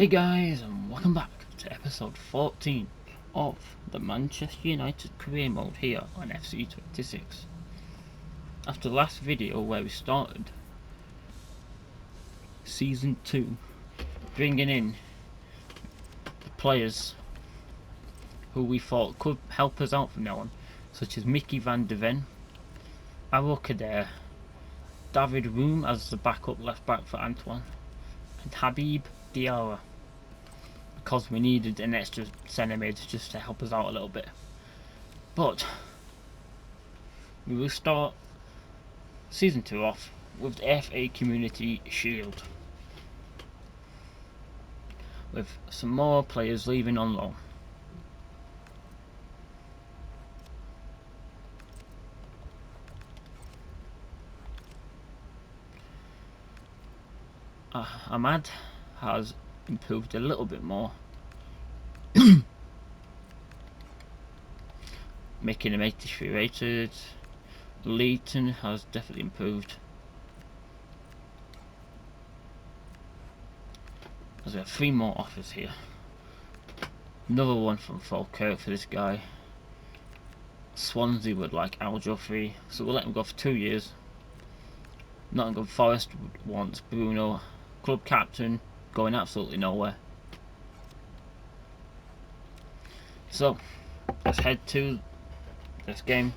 Hey guys, and welcome back to episode 14 of the Manchester United career mode here on FC26. After the last video where we started season 2, bringing in the players who we thought could help us out from now on, such as Mickey van de Ven, Aro Kader, David Room as the backup left back for Antoine, and Habib Diarra, because we needed an extra centre mid just to help us out a little bit. But we will start season 2 off with the FA Community Shield, with some more players leaving on loan. Ahmad has improved a little bit more, making him 83 rated. Leighton has definitely improved, as we have 3 more offers here. Another one from Falkirk for this guy. Swansea would like Al Joffrey, so we'll let him go for 2 years. Nottingham Forest wants Bruno, club captain, going absolutely nowhere. So let's head to this game,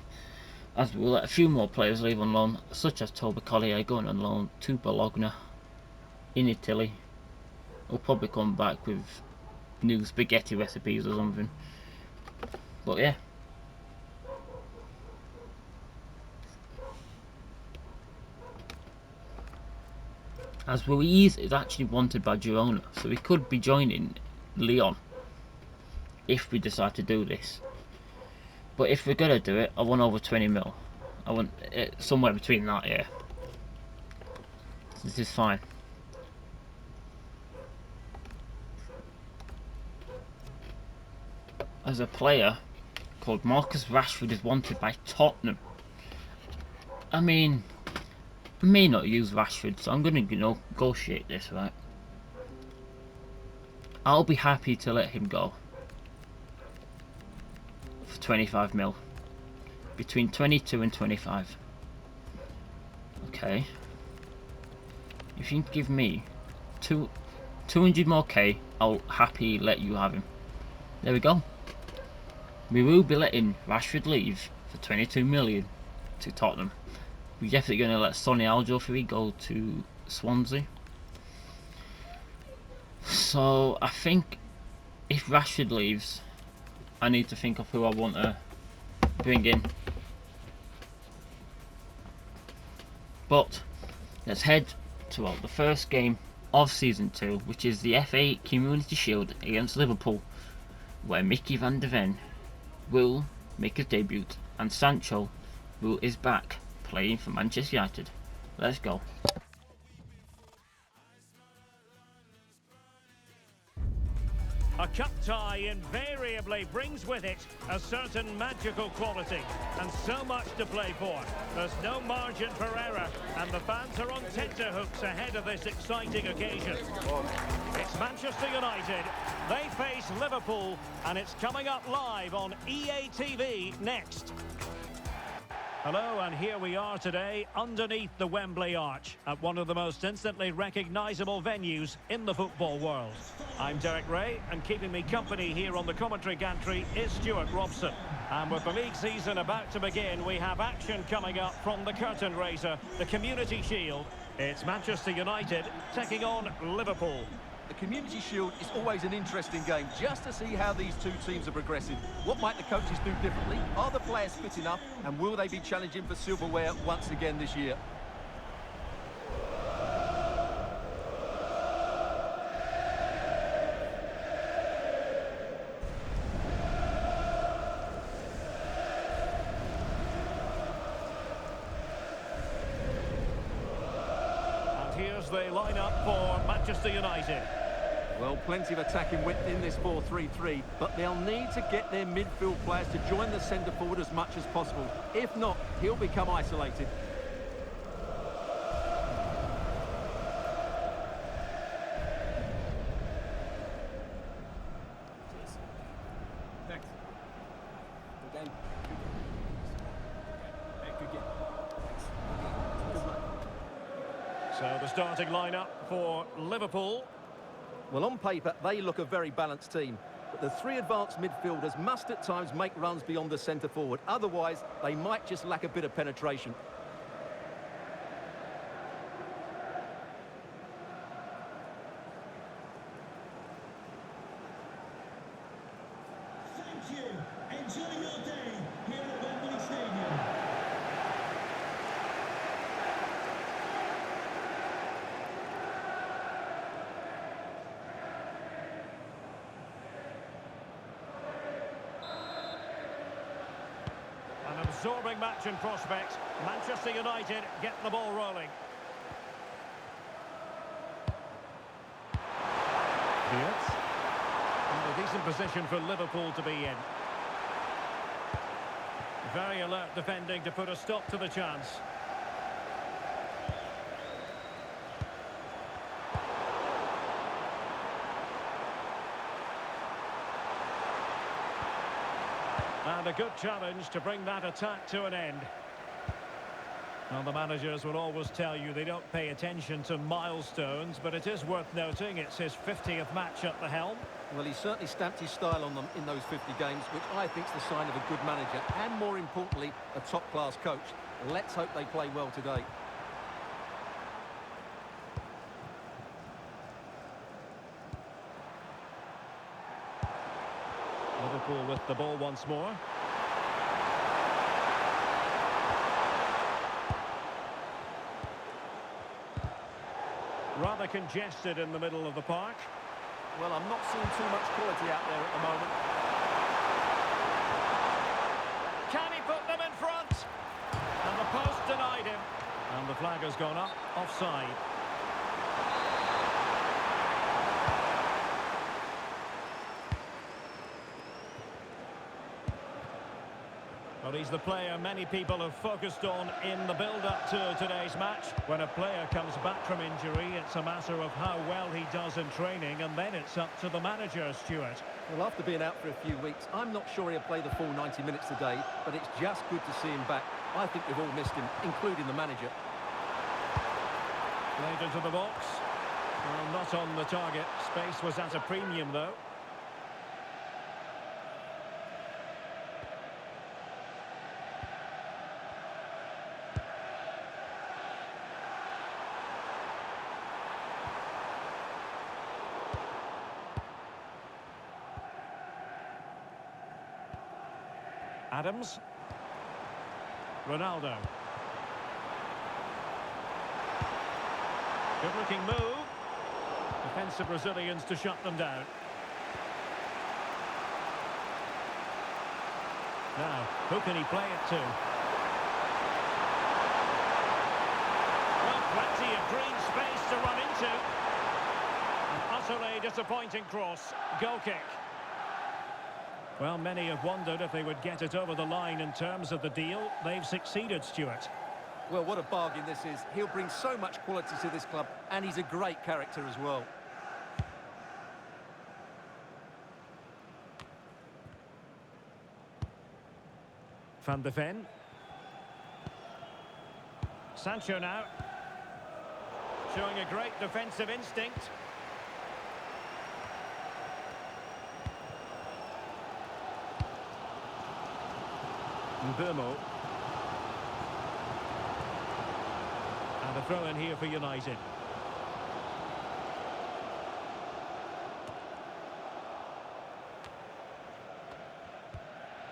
as we'll let a few more players leave on loan, such as Toby Collier going on loan to Bologna in Italy. We'll probably come back with new spaghetti recipes or something. But yeah, as Ruiz is actually wanted by Girona, so we could be joining Lyon if we decide to do this. But if we're gonna do it, I want over 20 mil. I want it somewhere between that, yeah. This is fine. As a player called Marcus Rashford is wanted by Tottenham. I mean, I may not use Rashford, so I'm gonna negotiate this, right? I'll be happy to let him go for 25 mil. Between 22 and 25. Okay. If you can give me 200 more K, I'll happily let you have him. There we go. We will be letting Rashford leave for 22 million to Tottenham. We're definitely going to let Sonny Al-Joffrey go to Swansea. So I think if Rashford leaves, I need to think of who I want to bring in. But let's head to the first game of season 2, which is the FA Community Shield against Liverpool, where Mickey van de Ven will make his debut and Sancho is back playing for Manchester United. Let's go. A cup tie invariably brings with it a certain magical quality and so much to play for. There's no margin for error and the fans are on tenterhooks ahead of this exciting occasion. It's Manchester United. They face Liverpool and it's coming up live on EA TV next. Hello, and here we are today underneath the Wembley Arch at one of the most instantly recognisable venues in the football world. I'm Derek Ray, and keeping me company here on the commentary gantry is Stuart Robson. And with the league season about to begin, we have action coming up from the curtain raiser, the Community Shield. It's Manchester United taking on Liverpool. The Community Shield is always an interesting game, just to see how these two teams are progressing. What might the coaches do differently? Are the players fit enough? And will they be challenging for silverware once again this year? And here's the lineup for Manchester United. Well, plenty of attacking width in this 4-3-3, but they'll need to get their midfield players to join the centre forward as much as possible. If not, he'll become isolated. So the starting lineup for Liverpool. Well, on paper, they look a very balanced team. But the three advanced midfielders must at times make runs beyond the centre forward. Otherwise, they might just lack a bit of penetration. Thank you. Enjoy your day here at Wembley Stadium. An absorbing match in prospect. Manchester United get the ball rolling. Diaz. And a decent position for Liverpool to be in. Very alert defending to put a stop to the chance. And a good challenge to bring that attack to an end. Well, the managers will always tell you they don't pay attention to milestones, but it is worth noting it's his 50th match at the helm. Well, he certainly stamped his style on them in those 50 games, which I think is the sign of a good manager and, more importantly, a top-class coach. Let's hope they play well today. Liverpool with the ball once more. Rather congested in the middle of the park. Well, I'm not seeing too much quality out there at the moment. Can he put them in front? And the post denied him. And the flag has gone up, offside. Well, he's the player many people have focused on in the build-up to today's match. When a player comes back from injury, it's a matter of how well he does in training, and then it's up to the manager, Stuart. Well, after being out for a few weeks, I'm not sure he'll play the full 90 minutes today, but it's just good to see him back. I think we've all missed him, including the manager. Played into the box. Well, not on the target. Space was at a premium, though. Adams. Ronaldo. Good looking move. Defensive Brazilians to shut them down. Now, who can he play it to? Well, plenty of green space to run into. An utterly disappointing cross. Goal kick. Well, many have wondered if they would get it over the line in terms of the deal. They've succeeded, Stuart. Well, what a bargain this is. He'll bring so much quality to this club, and he's a great character as well. Van de Ven. Sancho now. Showing a great defensive instinct. Mbeumo. And a throw in here for United.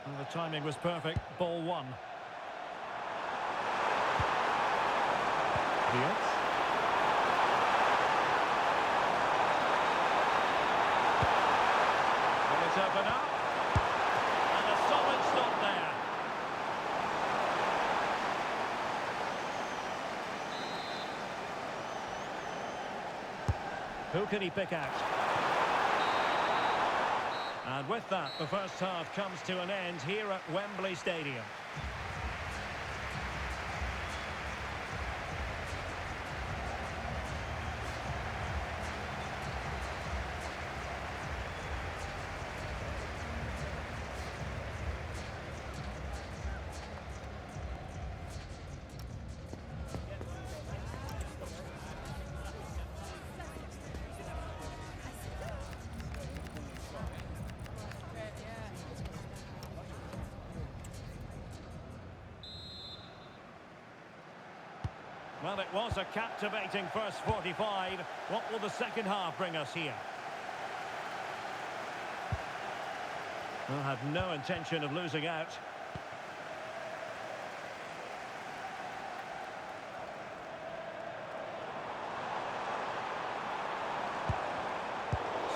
And the timing was perfect. Ball one. Diaz. Will it open up? And a solid stop there. Who can he pick out? And with that, the first half comes to an end here at Wembley Stadium. Well, it was a captivating first 45. What will the second half bring us here? Well, have no intention of losing out.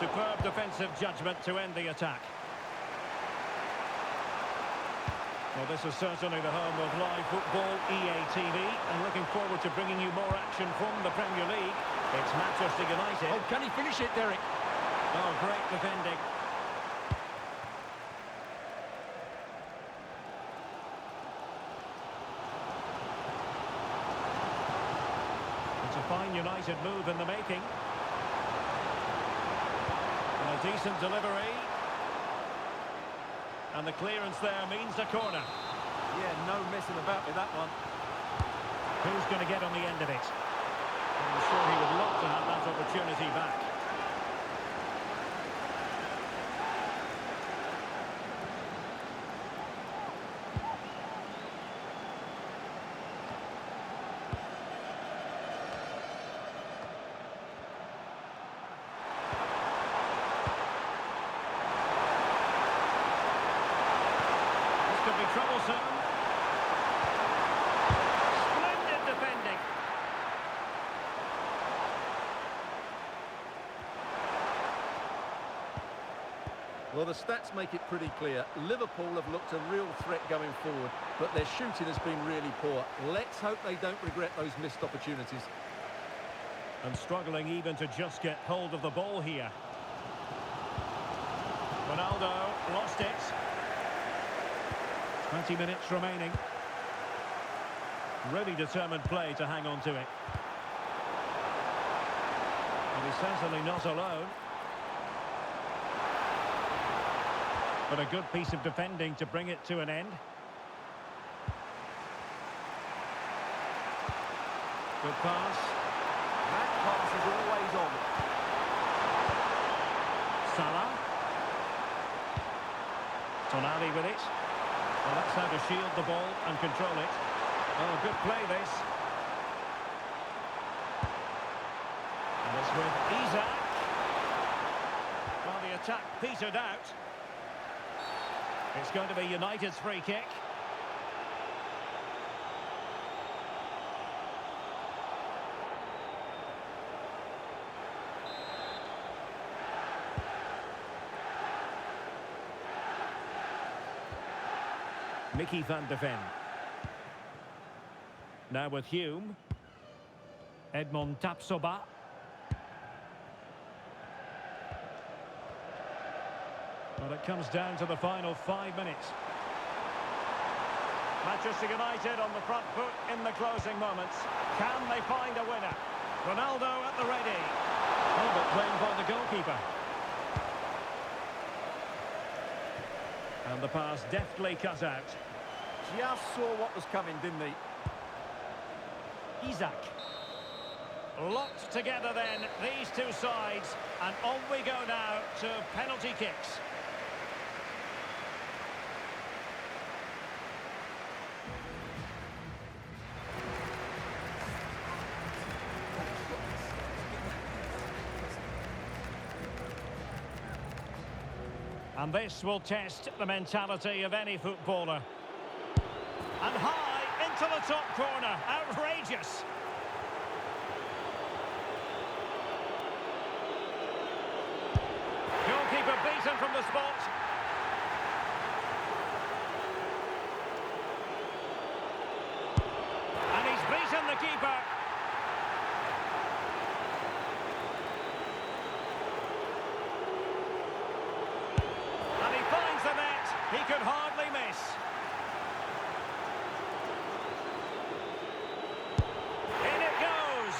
Superb defensive judgment to end the attack. Well, this is certainly the home of live football, EA TV, and looking forward to bringing you more action from the Premier League. It's Manchester United. Oh, can he finish it, Derek? Oh, great defending. It's a fine United move in the making. And a decent delivery. And the clearance there means a corner. Yeah, no messing about with that one. Who's going to get on the end of it? I'm sure he would love to have that opportunity back. Could be troublesome. Splendid defending. Well, the stats make it pretty clear. Liverpool have looked a real threat going forward, but their shooting has been really poor. Let's hope they don't regret those missed opportunities. And struggling even to just get hold of the ball here. Ronaldo lost it. 20 minutes remaining. Really determined play to hang on to it. And he's certainly not alone. But a good piece of defending to bring it to an end. Good pass. That pass is always on. Salah. Tonali with it. Well, that's how to shield the ball and control it. Oh, good play this. And it's with Isak. Well, the attack petered out. It's going to be United's free kick. Mickey van de Ven. Now with Hume. Edmond Tapsoba. Well, it comes down to the final 5 minutes. Manchester United on the front foot in the closing moments. Can they find a winner? Ronaldo at the ready. Oh, but played by the goalkeeper. And the pass deftly cut out. Just saw what was coming, didn't he? Isak. Locked together then, these two sides. And on we go now to penalty kicks. And this will test the mentality of any footballer. And high into the top corner. Outrageous. Goalkeeper beaten from the spot. And he's beaten the keeper. And he finds the net. He could hardly miss. In it goes.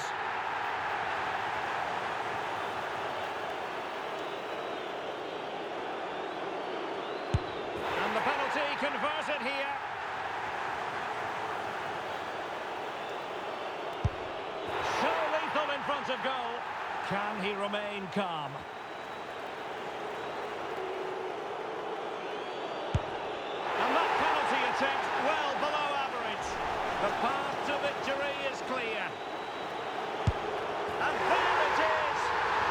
And the penalty converted here. So lethal in front of goal. Can he remain calm? And that penalty attempt well below average. The path to victory victory is clear. And there it is.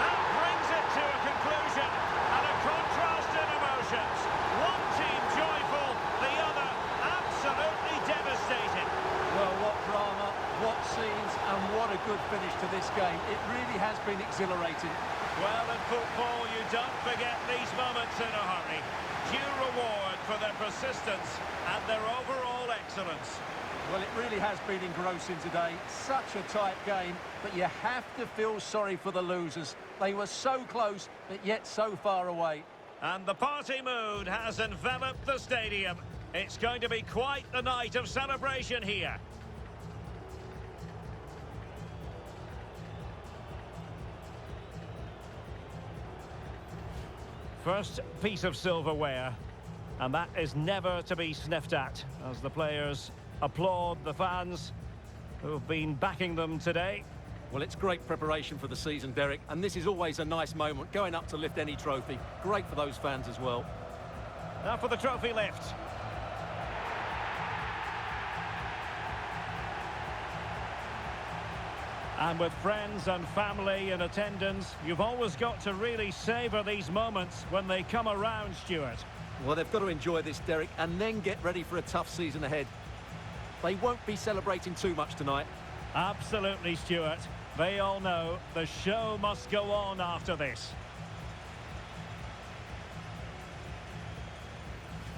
That brings it to a conclusion. And a contrast in emotions. One team joyful, the other absolutely devastated. Well, what drama, what scenes, and what a good finish to this game. It really has been exhilarating. Well, in football, you don't forget these moments in a hurry. Due reward for their persistence and their overall excellence. Well, it really has been engrossing today. Such a tight game, but you have to feel sorry for the losers. They were so close, but yet so far away. And the party mood has enveloped the stadium. It's going to be quite the night of celebration here. First piece of silverware, and that is never to be sniffed at, as the players applaud the fans who've been backing them today. Well, it's great preparation for the season, Derek, and this is always a nice moment, going up to lift any trophy. Great for those fans as well. Now for the trophy lift. And with friends and family in attendance, you've always got to really savour these moments when they come around, Stuart. Well, they've got to enjoy this, Derek, and then get ready for a tough season ahead. They won't be celebrating too much tonight. Absolutely, Stuart. They all know the show must go on after this.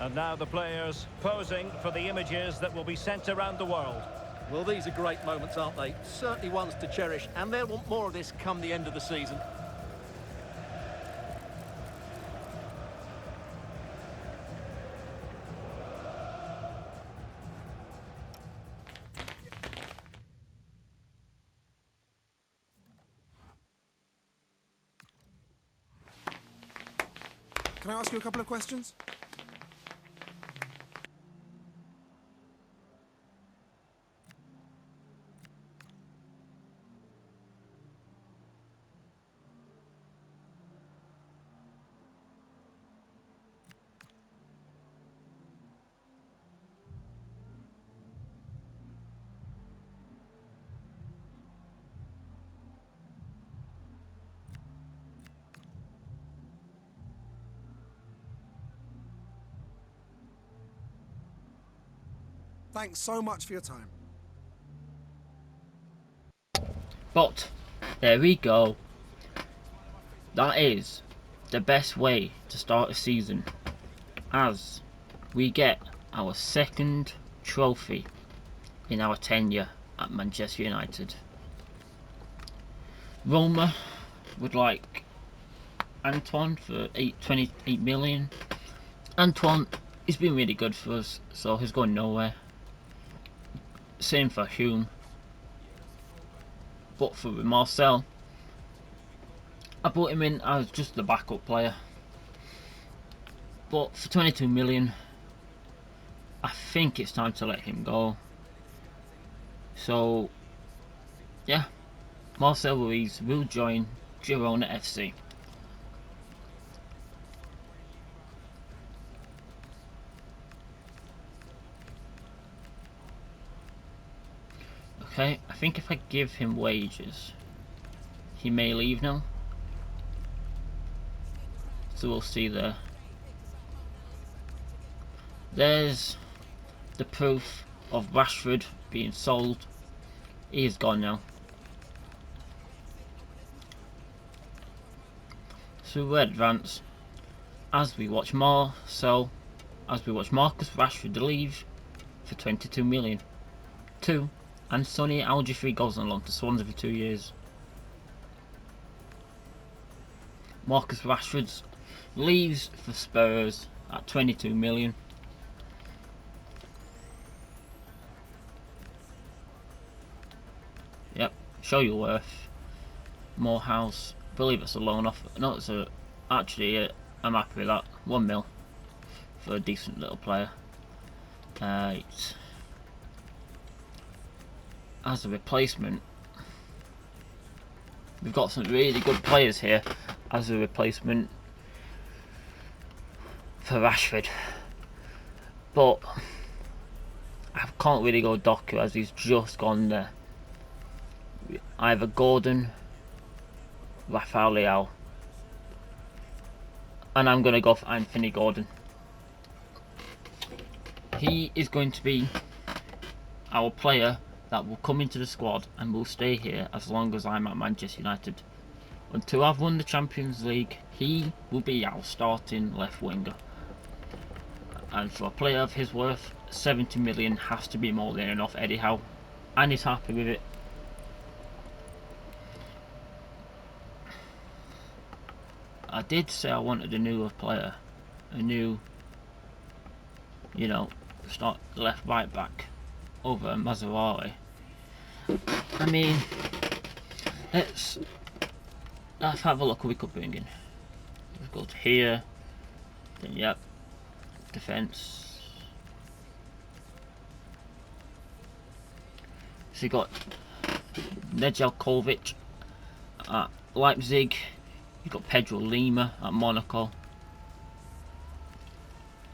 And now the players posing for the images that will be sent around the world. Well, these are great moments, aren't they? Certainly ones to cherish, and they'll want more of this come the end of the season. Can I ask you a couple of questions? Thanks so much for your time. But there we go. That is the best way to start a season, as we get our second trophy in our tenure at Manchester United. Roma would like Antoine for 28 million. Antoine, he's been really good for us, so he's going nowhere. Same for Hume. But for Marcel, I brought him in as just the backup player. But for 22 million, I think it's time to let him go. So, yeah, Marcel Ruiz will join Girona FC. Okay, I think if I give him wages, he may leave now. So we'll see there. There's the proof of Rashford being sold. He is gone now. So we'll advance as we watch Marcus Rashford leave for 22 million. And Sonny Al-Jafri goes on loan to Swansea for 2 years. Marcus Rashford leaves for Spurs at 22 million. Yep, show your worth. Morehouse, believe it's a loan offer. No, it's a. Actually, I'm happy with that. 1 mil for a decent little player. As a replacement, we've got some really good players here as a replacement for Rashford, but I can't really go Doku as he's just gone there. either Gordon, Rafael Leao, and I'm going to go for Anthony Gordon. He is going to be our player that will come into the squad and will stay here as long as I'm at Manchester United. Until I've won the Champions League, he will be our starting left winger. And for a player of his worth, 70 million has to be more than enough, Eddie Howe. And he's happy with it. I did say I wanted a newer player. A new, you know, start left right back over Maserati. I mean, let's have a look who we could bring in. Let's go to here. Then yep, defence. So you got Nedeljkovic at Leipzig. You got Pedro Lima at Monaco.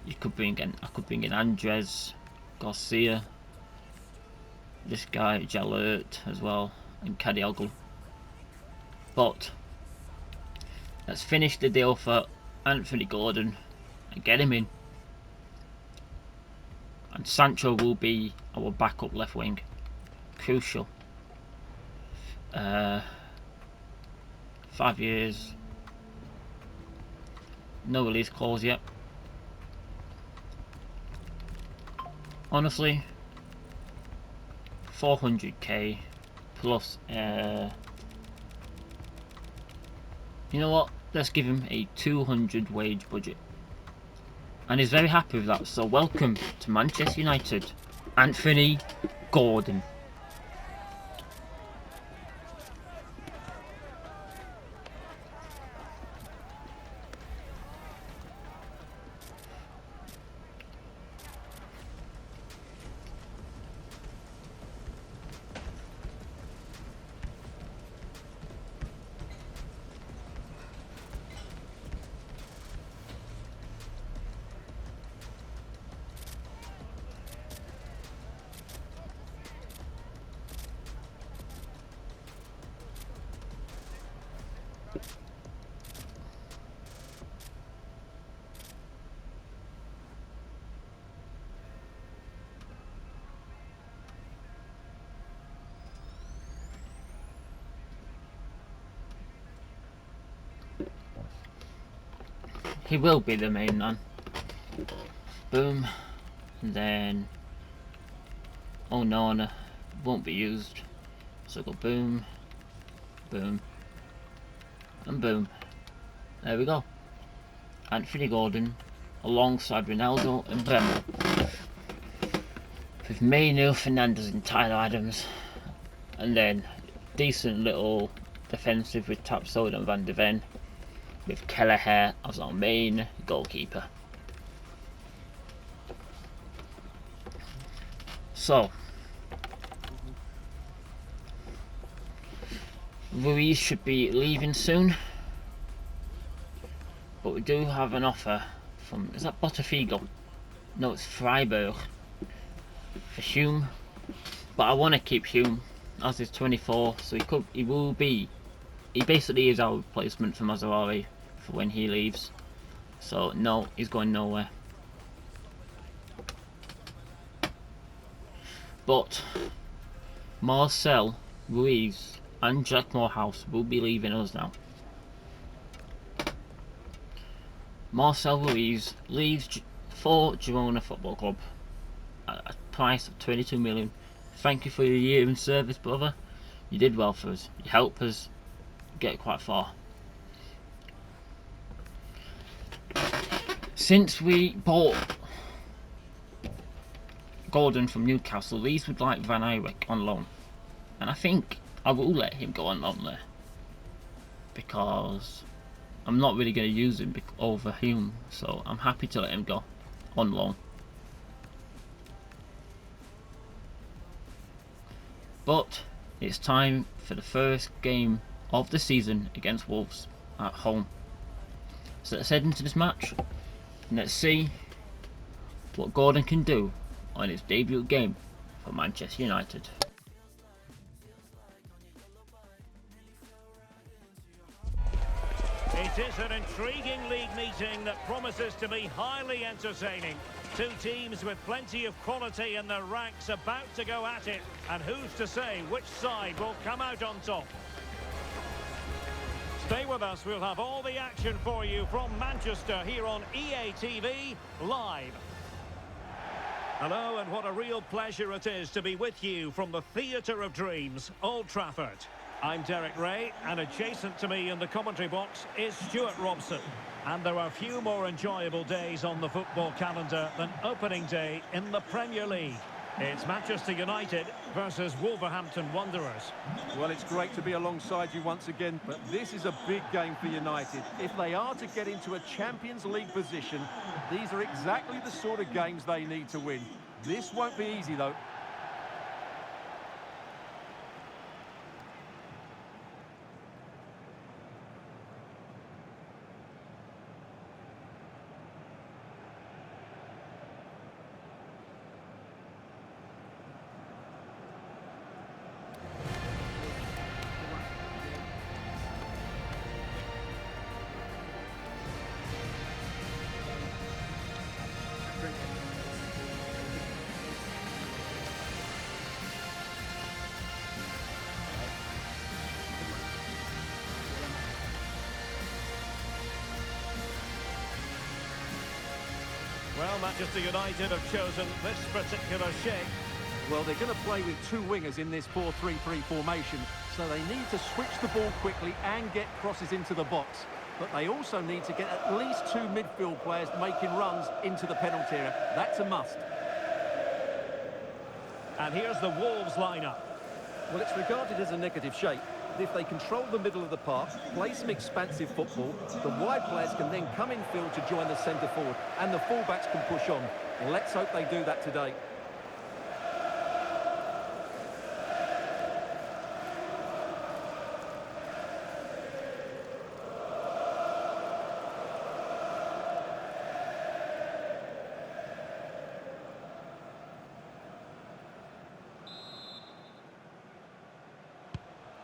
You could bring in, I could bring in Andres Garcia. This guy Jalert as well, and Kadioglu. But let's finish the deal for Anthony Gordon and get him in. And Sancho will be our backup left wing. Crucial. 5 years. No release clause yet. Honestly, 400k plus. You know what? Let's give him a 200 wage budget. And he's very happy with that. So welcome to Manchester United, Anthony Gordon. He will be the main man. Boom. And then Onana won't be used. So go boom, boom, and boom. There we go. Anthony Gordon alongside Ronaldo and Bremer. With Mainu, Fernandes and Tyler Adams. And then decent little defensive with Tapsoba and Van de Ven. With Kelleher as our main goalkeeper. So Ruiz should be leaving soon, but we do have an offer from, is that Botafogo? No, it's Freiburg for Hume, but I want to keep Hume as he's 24, so he basically is our replacement for Maserati for when he leaves. So no, he's going nowhere. But Marcel, Ruiz and Jack Morehouse will be leaving us now. Marcel Ruiz leaves for Girona Football Club at a price of 22 million. Thank you for your year in service, brother. You did well for us. You helped us get quite far. Since we bought Gordon from Newcastle, Leeds would like Van Eyck on loan, and I think I will let him go on loan there because I'm not really going to use him over Hume, so I'm happy to let him go on loan. But it's time for the first game of the season against Wolves at home. So let's head into this match and let's see what Gordon can do on his debut game for Manchester United. intriguing league meeting that promises to be highly entertaining. Two teams with plenty of quality in their ranks about to go at it. And who's to say which side will come out on top? Stay with us, we'll have all the action for you from Manchester here on EA TV Live. Hello, and what a real pleasure it is to be with you from the Theatre of Dreams, Old Trafford. I'm Derek Ray, and adjacent to me in the commentary box is Stuart Robson. And there are few more enjoyable days on the football calendar than opening day in the Premier League. It's Manchester United versus Wolverhampton Wanderers. Well, it's great to be alongside you once again, but this is a big game for United. If they are to get into a Champions League position, these are exactly the sort of games they need to win. This won't be easy, though. Well, Manchester United have chosen this particular shape. Well, they're going to play with two wingers in this 4-3-3 formation, so they need to switch the ball quickly and get crosses into the box. But they also need to get at least two midfield players making runs into the penalty area. That's a must. And here's the Wolves lineup. Well, it's regarded as a negative shape. If they control the middle of the park, play some expansive football, the wide players can then come in field to join the centre forward, and the fullbacks can push on. Let's hope they do that today.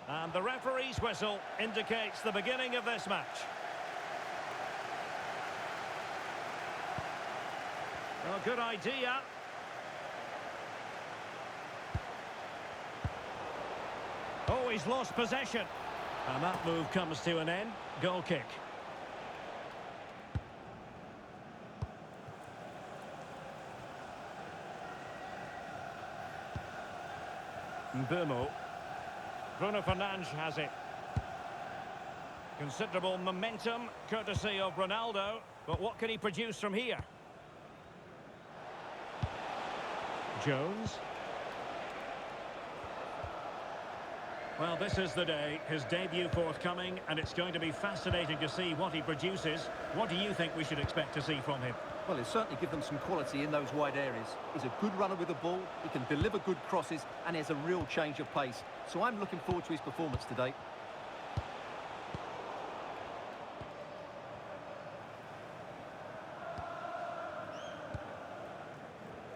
And the referee's whistle indicates the beginning of this match. Well, good idea. Oh, he's lost possession. And that move comes to an end. Goal kick. Mbeumo. Bruno Fernandes has it. Considerable momentum, courtesy of Ronaldo. But what can he produce from here? Jones. Well, this is the day. His debut forthcoming, and it's going to be fascinating to see what he produces. What do you think we should expect to see from him? Well, he'll certainly give them some quality in those wide areas. He's a good runner with the ball, he can deliver good crosses, and he has a real change of pace. So I'm looking forward to his performance today.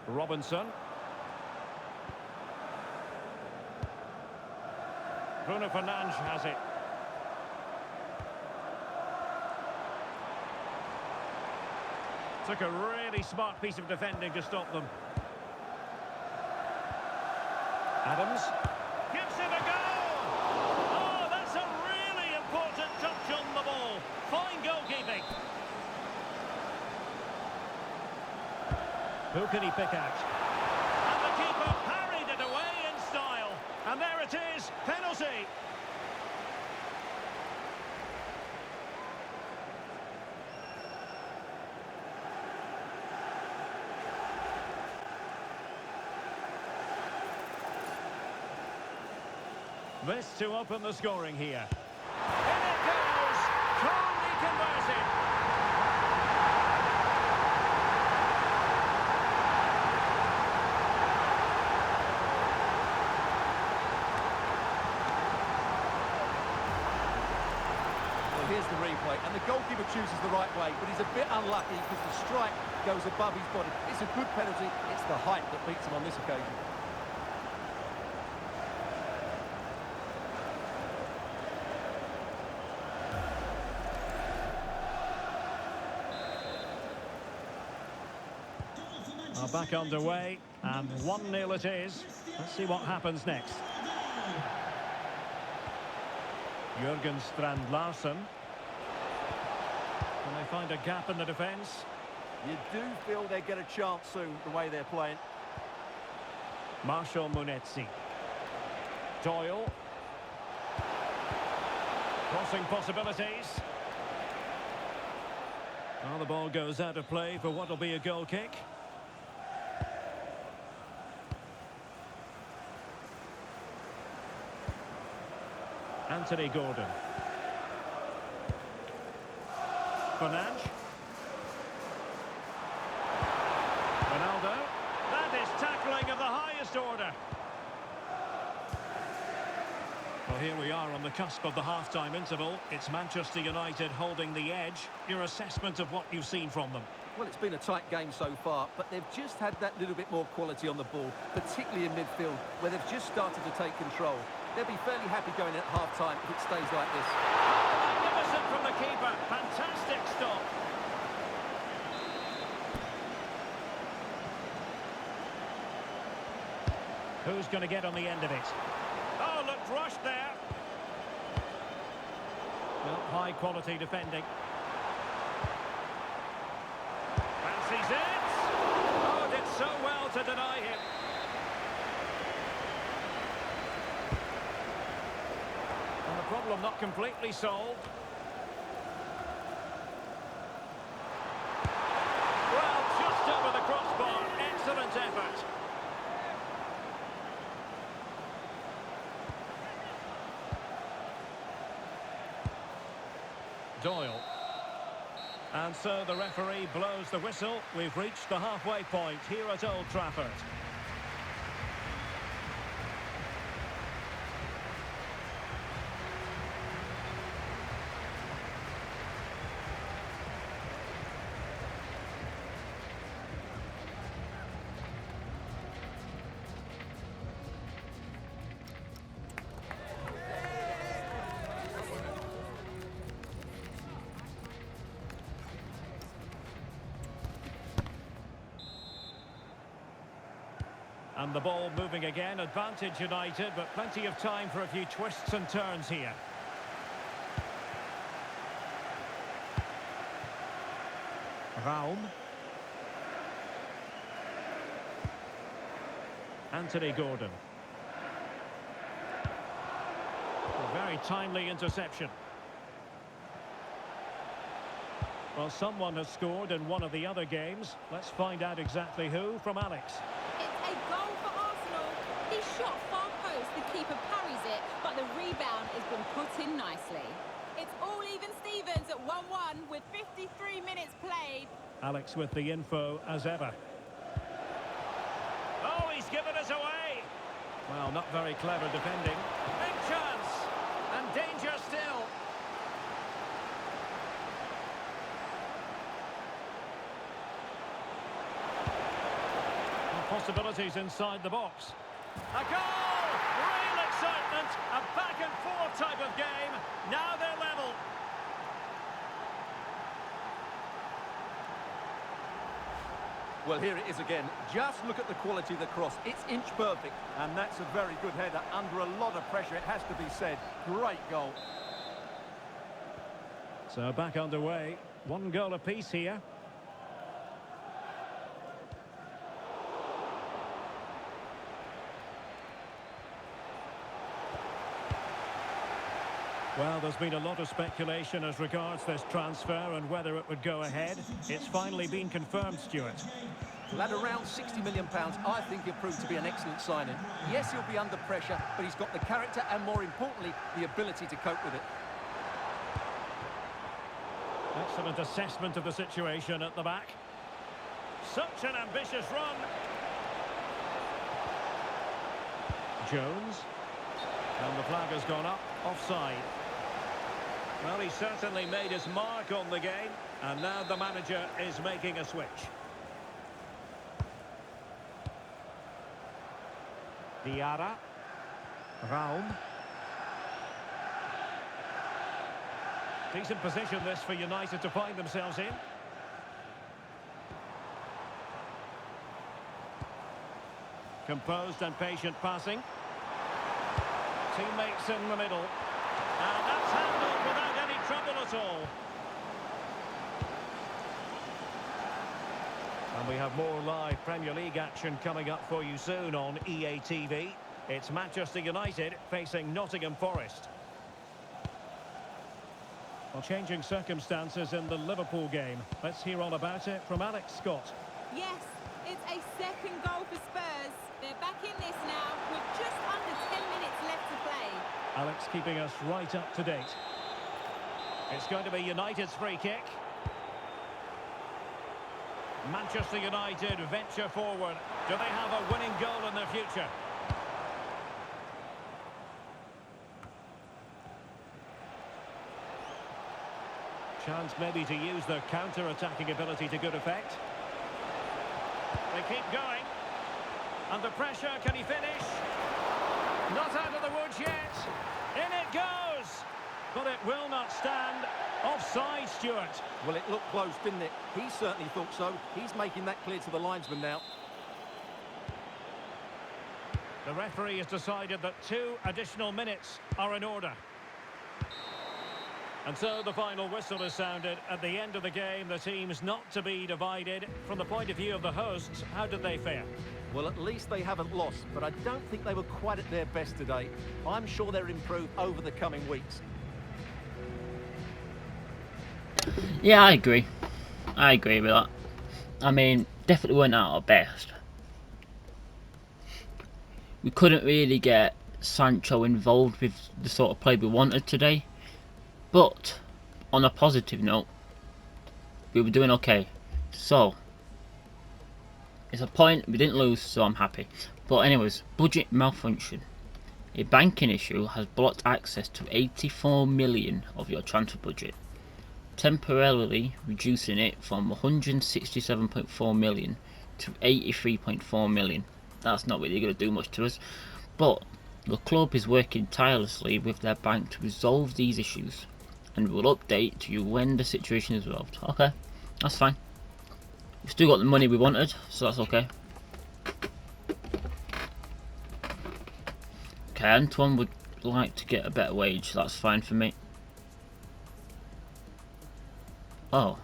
Robinson. Bruno Fernandes has it. Took a really smart piece of defending to stop them. Adams. Gives him a goal! Oh, that's a really important touch on the ball. Fine goalkeeping. Who can he pick out? And the keeper parried it away in style. And there it is, penalty. This to open the scoring here. In it goes! Calmly converted! Well, here's the replay, and the goalkeeper chooses the right way, but he's a bit unlucky because the strike goes above his body. It's a good penalty, it's the height that beats him on this occasion. Are back underway, and 1-0 it is. Let's see what happens next. Jurgen Strand Larsen. Can they find a gap in the defence? You do feel they get a chance soon, the way they're playing. Marshall Munetsi. Doyle. Crossing possibilities. Well, the ball goes out of play for what will be a goal kick. Anthony Gordon. Fernandes. Ronaldo. That is tackling of the highest order. Well, here we are on the cusp of the half-time interval. It's Manchester United holding the edge. Your assessment of what you've seen from them? Well, it's been a tight game so far, but they've just had that little bit more quality on the ball, particularly in midfield, where they've just started to take control. They'll be fairly happy going at half-time if it stays like this. Magnificent from the keeper. Fantastic stop. Who's going to get on the end of it? Oh, looked rushed there. Well, high quality defending. Fancies it. Oh, did so well to deny him. And the problem not completely solved. Well, just over the crossbar. Excellent effort. Doyle. And so the referee blows the whistle. We've reached the halfway point here at Old Trafford. And the ball moving again, advantage United, but plenty of time for a few twists and turns here. Raum. Anthony Gordon. A very timely interception. Well, someone has scored in one of the other games. Let's find out exactly who from Alex. It's a goal for Arsenal. He shot far post, the keeper parries it, but the rebound has been put in nicely. It's all even Stevens at 1-1 with 53 minutes played. Alex with the info as ever. Oh, he's given us away. Well, not very clever defending. Big chance. And danger still. Possibilities inside the box. A goal! Real excitement! A back-and-forth type of game. Now they're level. Well, here it is again. Just look at the quality of the cross. It's inch perfect, and that's a very good header under a lot of pressure, it has to be said. Great goal. So back underway. 1 goal apiece here. Well, there's been a lot of speculation as regards this transfer and whether it would go ahead. It's finally been confirmed, Stuart. Well, at around £60 million, I think he'll prove to be an excellent signing. Yes, he'll be under pressure, but he's got the character and, more importantly, the ability to cope with it. Excellent assessment of the situation at the back. Such an ambitious run. Jones. And the flag has gone up, offside. Well, he certainly made his mark on the game, and now the manager is making a switch. Diarra. Raum. Decent position this for United to find themselves in. Composed and patient passing. Teammates in the middle. And that's handled without any trouble at all. And we have more live Premier League action coming up for you soon on EA TV. It's Manchester United facing Nottingham Forest. Well, changing circumstances in the Liverpool game. Let's hear all about it from Alex Scott. Yes, it's a second goal for Spurs. They're back in this now with just under 10 minutes left to play. Alex keeping us right up to date. It's going to be United's free kick. Manchester United venture forward. Do they have a winning goal in their future? Chance maybe to use their counter-attacking ability to good effect. They keep going. Under pressure, can he finish? Not out of the woods yet. In it goes. But it will not stand. Offside, Stuart. Well, it looked close, didn't it? He certainly thought so. He's making that clear to the linesman now. The referee has decided that 2 additional minutes are in order. And so the final whistle is sounded. At the end of the game, the team's not to be divided. From the point of view of the hosts, how did they fare? Well, at least they haven't lost, but I don't think they were quite at their best today. I'm sure they'll improve over the coming weeks. Yeah, I agree. I agree with that. I mean, definitely weren't at our best. We couldn't really get Sancho involved with the sort of play we wanted today. But, on a positive note, we were doing okay. So, it's a point, we didn't lose, so I'm happy. But anyways, budget malfunction. A banking issue has blocked access to 84 million of your transfer budget, temporarily reducing it from 167.4 million to 83.4 million. That's not really going to do much to us, but the club is working tirelessly with their bank to resolve these issues, and we'll update you when the situation is resolved. Okay, that's fine. We've still got the money we wanted, so that's okay. Okay, Antoine would like to get a better wage. That's fine for me. Oh.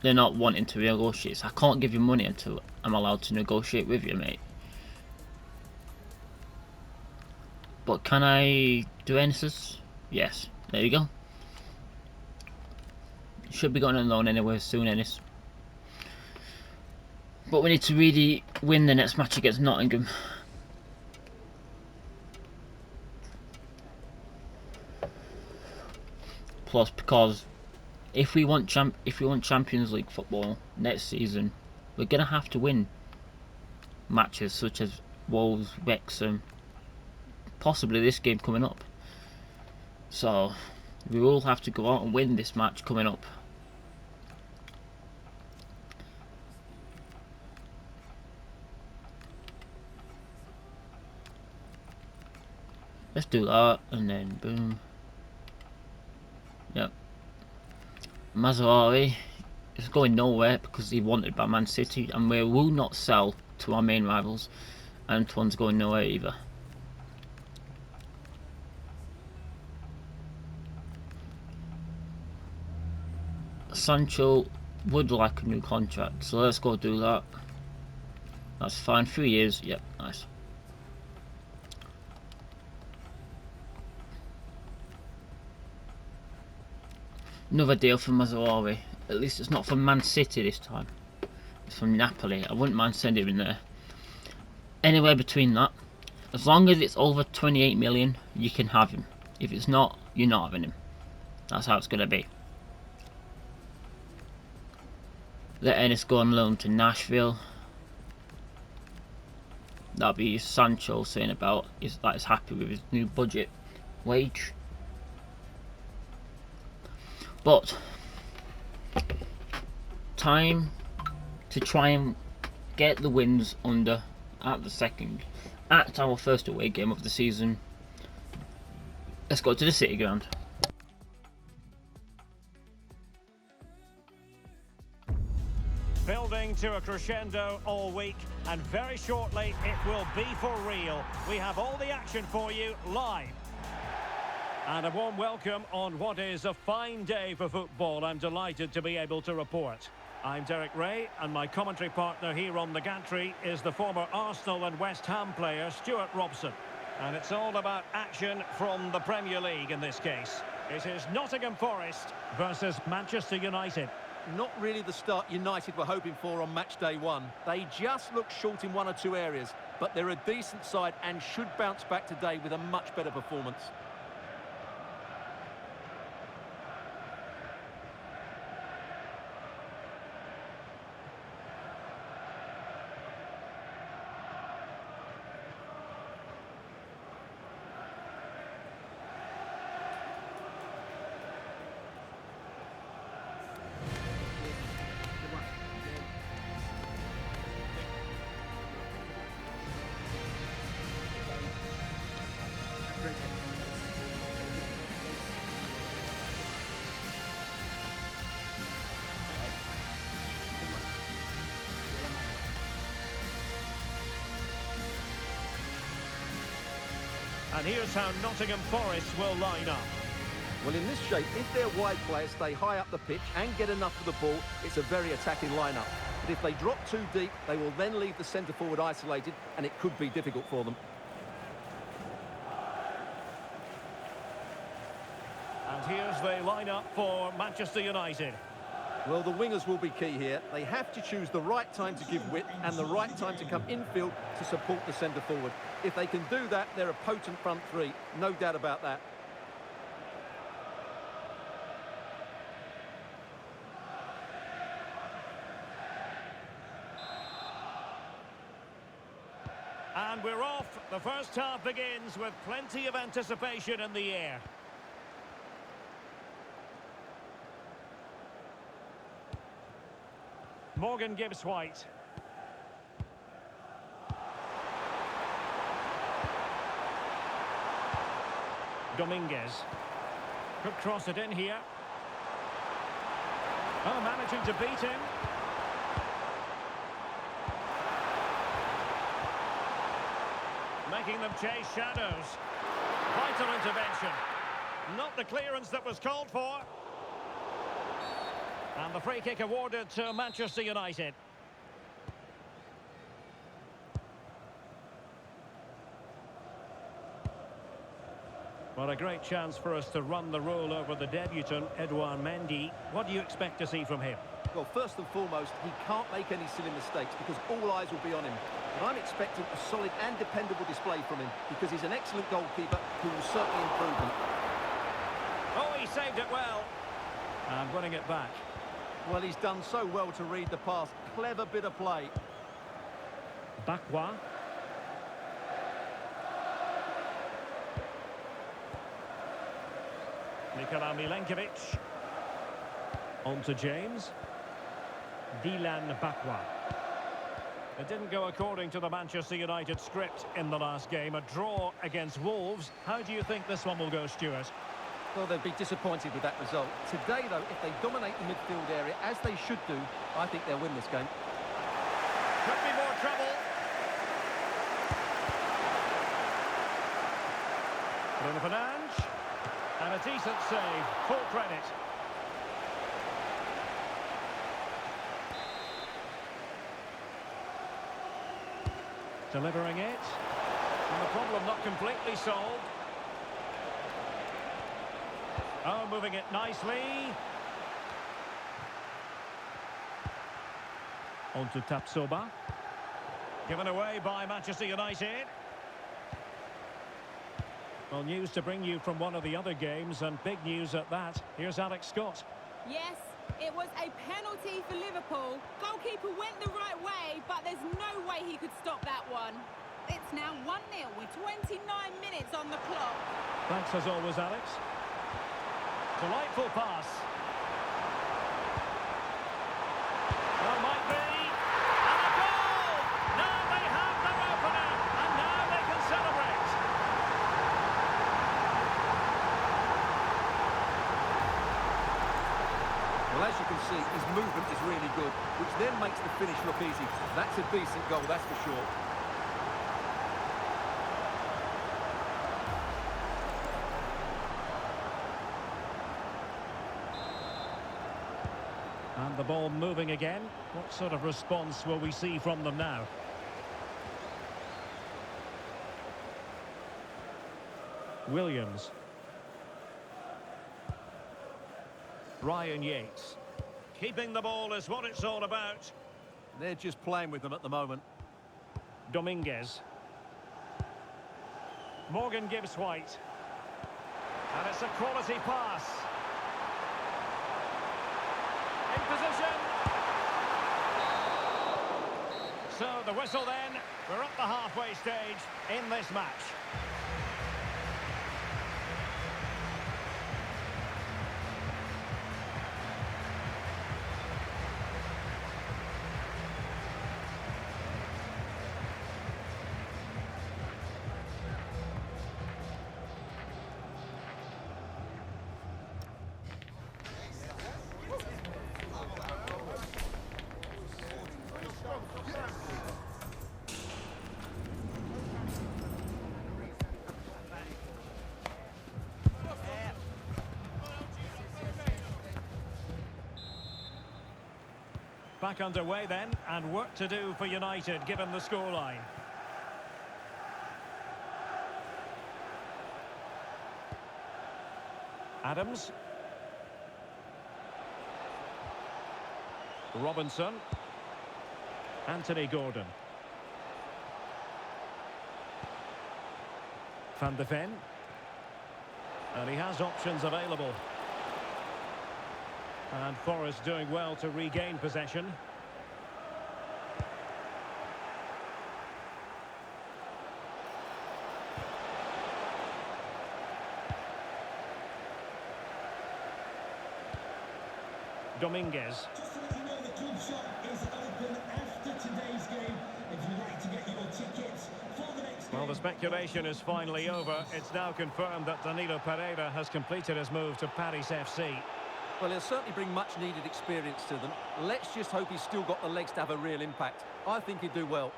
They're not wanting to negotiate, so I can't give you money until I'm allowed to negotiate with you, mate. But can I do Ennis? Yes. There you go. Should be going on loan anyway soon, Ennis. But we need to really win the next match against Nottingham. Plus, because if we want Champions League football next season, we're gonna have to win matches such as Wolves, Wrexham, possibly this game coming up. So we will have to go out and win this match coming up. Let's do that, and then boom. Yep. Mazraoui is going nowhere because he's wanted by Man City, and we will not sell to our main rivals. Antoine's going nowhere either. Sancho would like a new contract, so let's go do that. That's fine. 3 years. Yep, nice. Another deal for Mazraoui. At least it's not from Man City this time. It's from Napoli. I wouldn't mind sending him there. Anywhere between that. As long as it's over 28 million, you can have him. If it's not, you're not having him. That's how it's going to be. Let Ennis go on loan to Nashville. That'll be Sancho saying about that he's happy with his new budget wage. But time to try and get the wins under at our first away game of the season. Let's go to the City Ground. Building to a crescendo all week, and very shortly it will be for real. We have all the action for you live. And a warm welcome on what is a fine day for football. I'm delighted to be able to report. I'm Derek Ray, and my commentary partner here on the gantry is the former Arsenal and West Ham player Stuart Robson. And it's all about action from the Premier League in this case. It is Nottingham Forest versus Manchester United. Not really the start United were hoping for on match day one. They just look short in one or two areas, but they're a decent side and should bounce back today with a much better performance. And here's how Nottingham Forest will line up. Well, in this shape, if their wide players stay high up the pitch and get enough of the ball, it's a very attacking lineup. But if they drop too deep, they will then leave the centre-forward isolated, and it could be difficult for them. And here's the lineup for Manchester United. Well, the wingers will be key here. They have to choose the right time to give width and the right time to come infield to support the centre-forward. If they can do that, they're a potent front three. No doubt about that. And we're off. The first half begins with plenty of anticipation in the air. Morgan Gibbs-White. Dominguez. Could cross it in here. Oh, managing to beat him. Making them chase shadows. Vital intervention. Not the clearance that was called for. And the free kick awarded to Manchester United. Well, a great chance for us to run the roll over the debutant, Edouard Mendy. What do you expect to see from him? Well, first and foremost, he can't make any silly mistakes because all eyes will be on him. But I'm expecting a solid and dependable display from him because he's an excellent goalkeeper who will certainly improve them. Oh, he saved it well. And winning it back. Well, he's done so well to read the pass. Clever bit of play. Bakwa. Nikola Milenkovic. On to James. Dilan Bakwa. It didn't go according to the Manchester United script in the last game. A draw against Wolves. How do you think this one will go, Stuart? Well, they'd be disappointed with that result. Today, though, if they dominate the midfield area, as they should do, I think they'll win this game. Could be more trouble. Bruno Fernandes. And a decent save. Full credit. Delivering it. And the problem not completely solved. Oh, moving it nicely. On to Tapsoba. Given away by Manchester United. Well, news to bring you from one of the other games, and big news at that. Here's Alex Scott. Yes, it was a penalty for Liverpool. Goalkeeper went the right way, but there's no way he could stop that one. It's now 1-0 with 29 minutes on the clock. Thanks as always, Alex. Delightful pass. Well, might be. And a goal! Now they have their opener, and now they can celebrate. Well, as you can see, his movement is really good, which then makes the finish look easy. That's a decent goal, that's for sure. And the ball moving again. What sort of response will we see from them now? Williams. Ryan Yates. Keeping the ball is what it's all about. They're just playing with them at the moment. Dominguez. Morgan Gibbs-White. And it's a quality pass. In position. So the whistle then. We're up the halfway stage in this match. Back underway then, and work to do for United given the scoreline. Adams. Robinson. Anthony Gordon. Van de Ven. And he has options available. And Forest doing well to regain possession. Dominguez. Just to let you know, the club shop is open after today's game. If you'd like to get your tickets for the next game. Well, the speculation is finally over. It's now confirmed that Danilo Pereira has completed his move to Paris FC. Well, he'll certainly bring much-needed experience to them. Let's just hope he's still got the legs to have a real impact. I think he'd do well.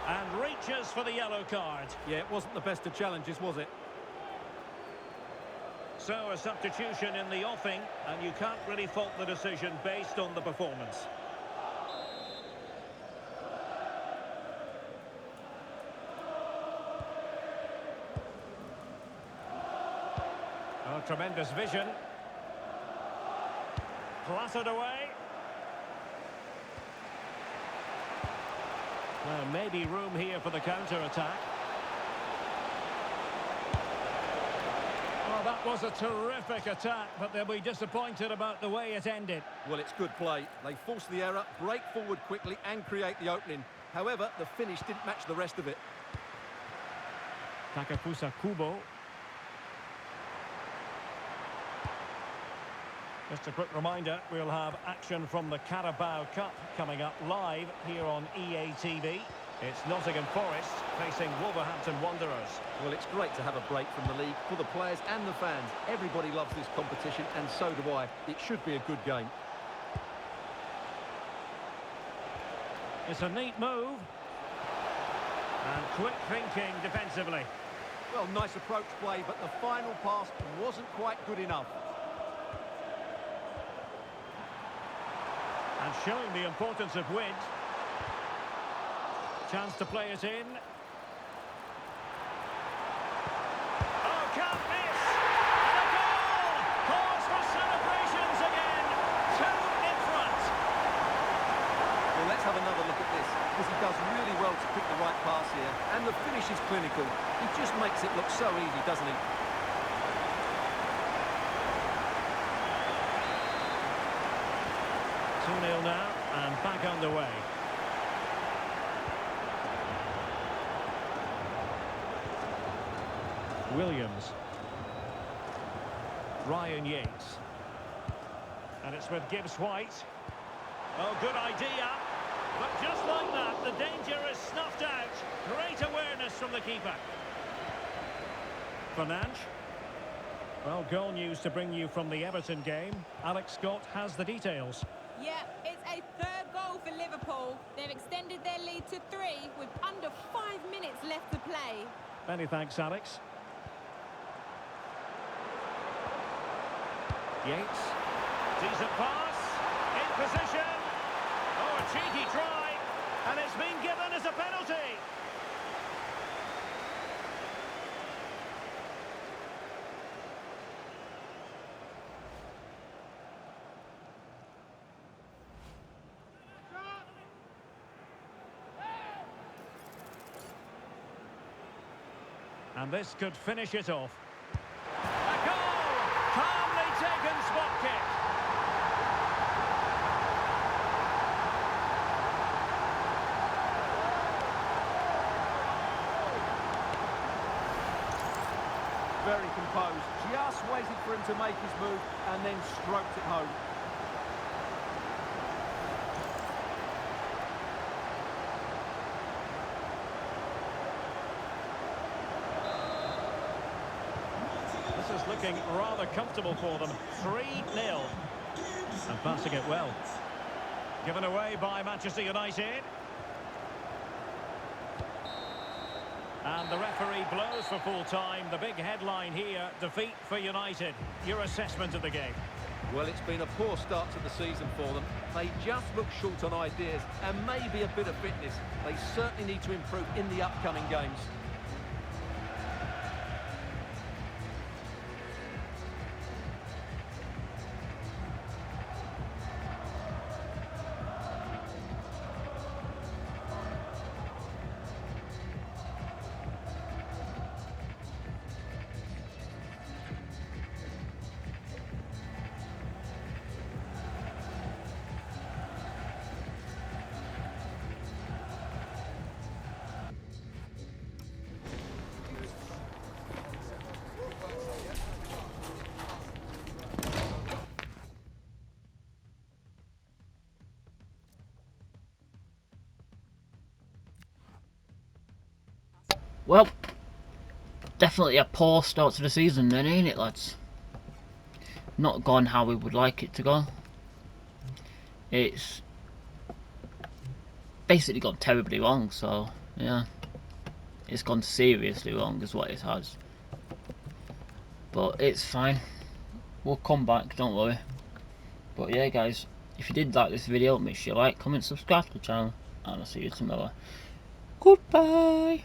And reaches for the yellow card. Yeah, it wasn't the best of challenges, was it? So a substitution in the offing, and you can't really fault the decision based on the performance. Oh, tremendous vision. Clattered away. Well, maybe room here for the counter-attack. Well, that was a terrific attack, but they'll be disappointed about the way it ended. Well, it's good play. They force the error, break forward quickly and create the opening. However, the finish didn't match the rest of it. Takefusa Kubo. Just a quick reminder, we'll have action from the Carabao Cup coming up live here on EA TV. It's Nottingham Forest facing Wolverhampton Wanderers. Well, it's great to have a break from the league for the players and the fans. Everybody loves this competition, and so do I. It should be a good game. It's a neat move. And quick thinking defensively. Well, nice approach play, but the final pass wasn't quite good enough. And showing the importance of width. Chance to play it in. Oh, can't miss! And a goal! Cause for celebrations again. 2 in front. Well, let's have another look at this, because he does really well to pick the right pass here, and the finish is clinical. He just makes it look so easy, doesn't he? Nil now, and back underway. Williams. Ryan Yates. And it's with Gibbs-White. Oh, good idea. But just like that, the danger is snuffed out. Great awareness from the keeper. Fernandes. Well, goal news to bring you from the Everton game. Alex Scott has the details. Yeah, it's a third goal for Liverpool. They've extended their lead to 3 with under 5 minutes left to play. Many thanks, Alex. Yates. Decent pass. In position. Oh, a cheeky try. And it's been given as a penalty. And this could finish it off. A goal! Calmly taken spot kick. Very composed, just waited for him to make his move and then stroked it home. This is looking rather comfortable for them. 3-0. And passing it well. Given away by Manchester United. And the referee blows for full time. The big headline here, defeat for United. Your assessment of the game? Well, it's been a poor start to the season for them. They just look short on ideas and maybe a bit of fitness. They certainly need to improve in the upcoming games. Well, definitely a poor start to the season then, ain't it, lads? Not gone how we would like it to go. It's basically gone terribly wrong, so yeah. It's gone seriously wrong is what it has. But it's fine. We'll come back, don't worry. But yeah guys, if you did like this video, make sure you like, comment, subscribe to the channel, and I'll see you tomorrow. Goodbye!